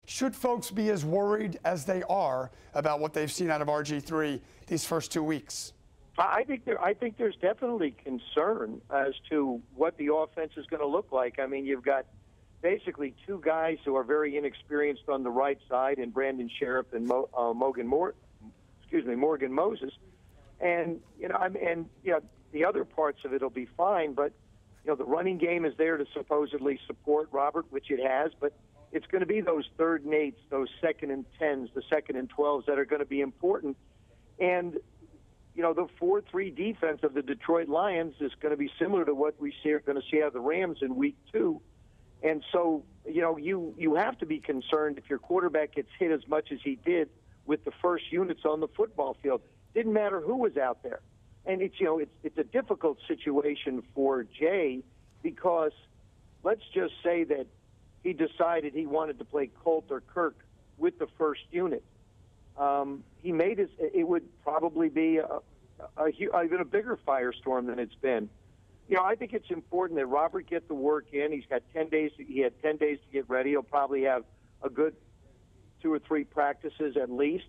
Should folks be as worried as they are about what they've seen out of RG3 these first 2 weeks? I think there's definitely concern as to what the offense is going to look like. I mean, you've got basically two guys who are very inexperienced on the right side, in Brandon Sheriff and Morgan Moses, and the other parts of it will be fine. But the running game is there to supposedly support Robert, which it has, but it's going to be those 3rd and 8s, those 2nd and 10s, the 2nd and 12s that are going to be important. And the 4-3 defense of the Detroit Lions is going to be similar to what we are going to see out of the Rams in week 2. And so, you have to be concerned if your quarterback gets hit as much as he did with the first units on the football field. Didn't matter who was out there. And it's a difficult situation for Jay, because let's just say that he decided he wanted to play Colt or Kirk with the first unit. It would probably be even a bigger firestorm than it's been. I think it's important that Robert get the work in. He had 10 days to get ready. He'll probably have a good 2 or 3 practices at least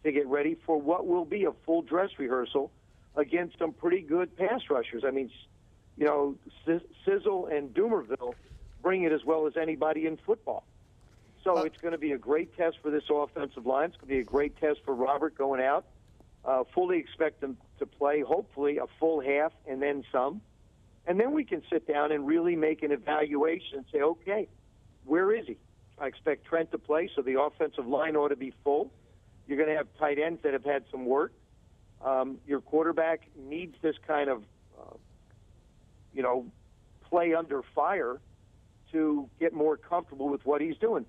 to get ready for what will be a full dress rehearsal against some pretty good pass rushers. I mean, Sizzle and Doomerville bring it as well as anybody in football. So it's going to be a great test for this offensive line. It's going to be a great test for Robert going out. Fully expect him to play, hopefully, a full half and then some. And then we can sit down and really make an evaluation and say, okay, where is he? I expect Trent to play, so the offensive line ought to be full. You're going to have tight ends that have had some work. Your quarterback needs this kind of, play under fire to get more comfortable with what he's doing.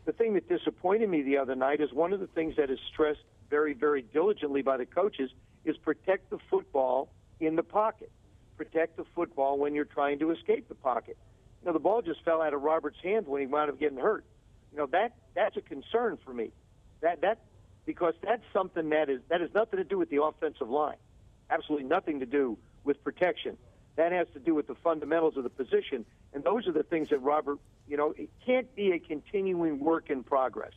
The thing that disappointed me the other night is one of the things that is stressed very, very diligently by the coaches is protect the football in the pocket. Protect the football when you're trying to escape the pocket. The ball just fell out of Robert's hand when he wound up getting hurt. That's a concern for me. Because that's something that has nothing to do with the offensive line. Absolutely nothing to do with protection. That has to do with the fundamentals of the position. And those are the things that Robert, it can't be a continuing work in progress.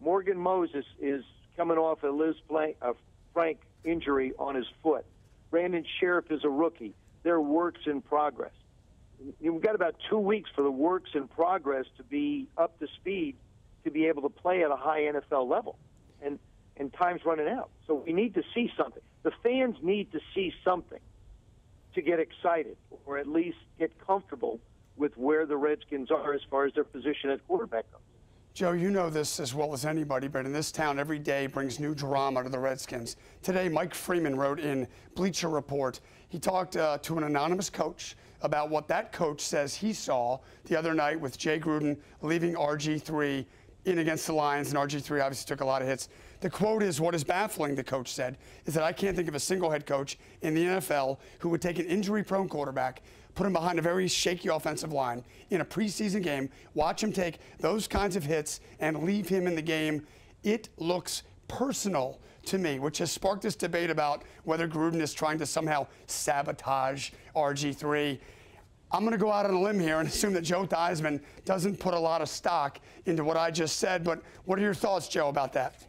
Morgan Moses is coming off a Frank injury on his foot. Brandon Sheriff is a rookie. They're works in progress. We've got about 2 weeks for the works in progress to be up to speed to be able to play at a high NFL level. And time's running out. So we need to see something. The fans need to see something to get excited, or at least get comfortable with where the Redskins are as far as their position at quarterback goes. Joe, you know this as well as anybody, but in this town, every day brings new drama to the Redskins. Today, Mike Freeman wrote in Bleacher Report. He talked to an anonymous coach about what that coach says he saw the other night with Jay Gruden leaving RG3 in against the Lions, and RG3 obviously took a lot of hits. The quote is, what is baffling, the coach said, is that I can't think of a single head coach in the NFL who would take an injury-prone quarterback, put him behind a very shaky offensive line in a preseason game, watch him take those kinds of hits, and leave him in the game. It looks personal to me, which has sparked this debate about whether Gruden is trying to somehow sabotage RG3. I'm going to go out on a limb here and assume that Joe Theismann doesn't put a lot of stock into what I just said, but what are your thoughts, Joe, about that?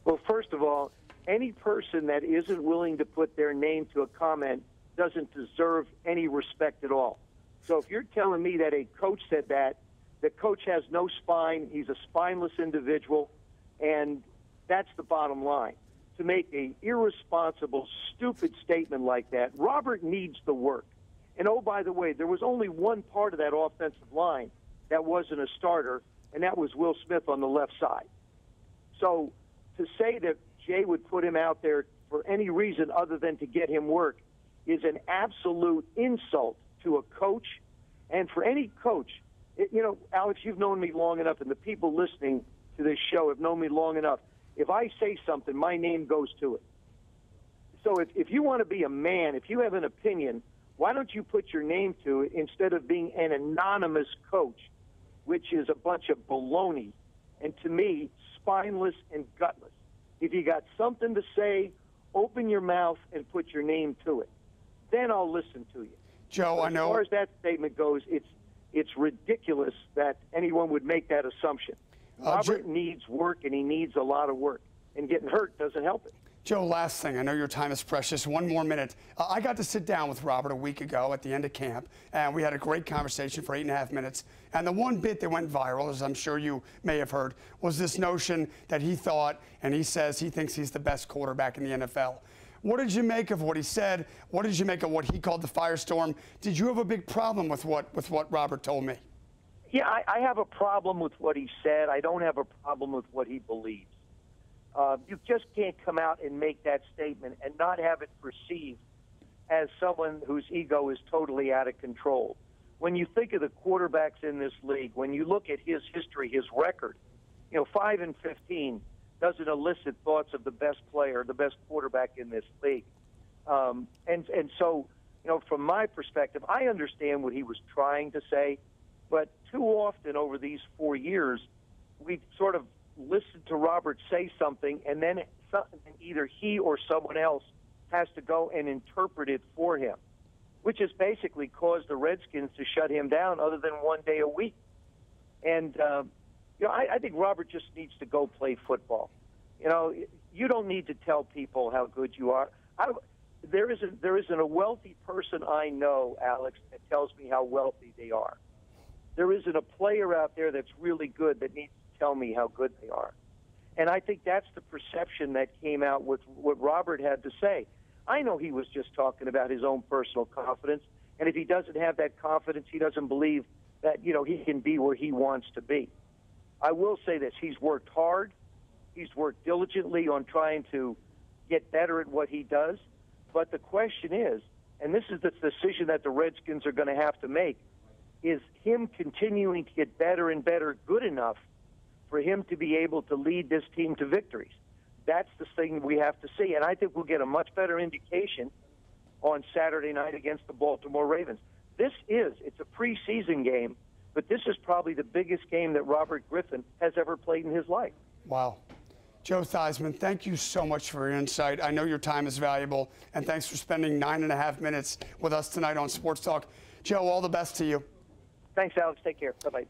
Well, first of all, any person that isn't willing to put their name to a comment doesn't deserve any respect at all. So if you're telling me that a coach said that, the coach has no spine, he's a spineless individual, and that's the bottom line. To make an irresponsible, stupid statement like that, Robert needs the work. And, oh, by the way, there was only one part of that offensive line that wasn't a starter, and that was Will Smith on the left side. So to say that Jay would put him out there for any reason other than to get him work is an absolute insult to a coach. And for any coach, Alex, you've known me long enough, and the people listening to this show have known me long enough. If I say something, my name goes to it. So if you want to be a man, if you have an opinion, why don't you put your name to it instead of being an anonymous coach, which is a bunch of baloney, and to me, spineless and gutless. If you got something to say, open your mouth and put your name to it. Then I'll listen to you. Joe, I know. As far as that statement goes, It's ridiculous that anyone would make that assumption. Robert needs work, and he needs a lot of work. And getting hurt doesn't help it. Joe, last thing. I know your time is precious. One more minute. I got to sit down with Robert a week ago at the end of camp, and we had a great conversation for 8.5 minutes. And the one bit that went viral, as I'm sure you may have heard, was this notion that he thought, and he says he thinks he's the best quarterback in the NFL. What did you make of what he said? What did you make of what he called the firestorm? Did you have a big problem with what Robert told me? Yeah, I have a problem with what he said. I don't have a problem with what he believes. You just can't come out and make that statement and not have it perceived as someone whose ego is totally out of control. When you think of the quarterbacks in this league, when you look at his history, his record, 5-15 doesn't elicit thoughts of the best player, the best quarterback in this league. And so, from my perspective, I understand what he was trying to say, but too often over these 4 years, we've sort of listened to Robert say something, and then either he or someone else has to go and interpret it for him, which has basically caused the Redskins to shut him down other than 1 day a week. And, I think Robert just needs to go play football. You don't need to tell people how good you are. There isn't a wealthy person I know, Alex, that tells me how wealthy they are. There isn't a player out there that's really good that needs to tell me how good they are. And I think that's the perception that came out with what Robert had to say. I know he was just talking about his own personal confidence, and if he doesn't have that confidence, he doesn't believe that, he can be where he wants to be. I will say this, he's worked hard. He's worked diligently on trying to get better at what he does. But the question is, and this is the decision that the Redskins are going to have to make, is him continuing to get better and better good enough for him to be able to lead this team to victories. That's the thing we have to see. And I think we'll get a much better indication on Saturday night against the Baltimore Ravens. It's a preseason game, but this is probably the biggest game that Robert Griffin has ever played in his life. Wow. Joe Theismann, thank you so much for your insight. I know your time is valuable, and thanks for spending 9.5 minutes with us tonight on Sports Talk. Joe, all the best to you. Thanks, Alex. Take care. Bye-bye.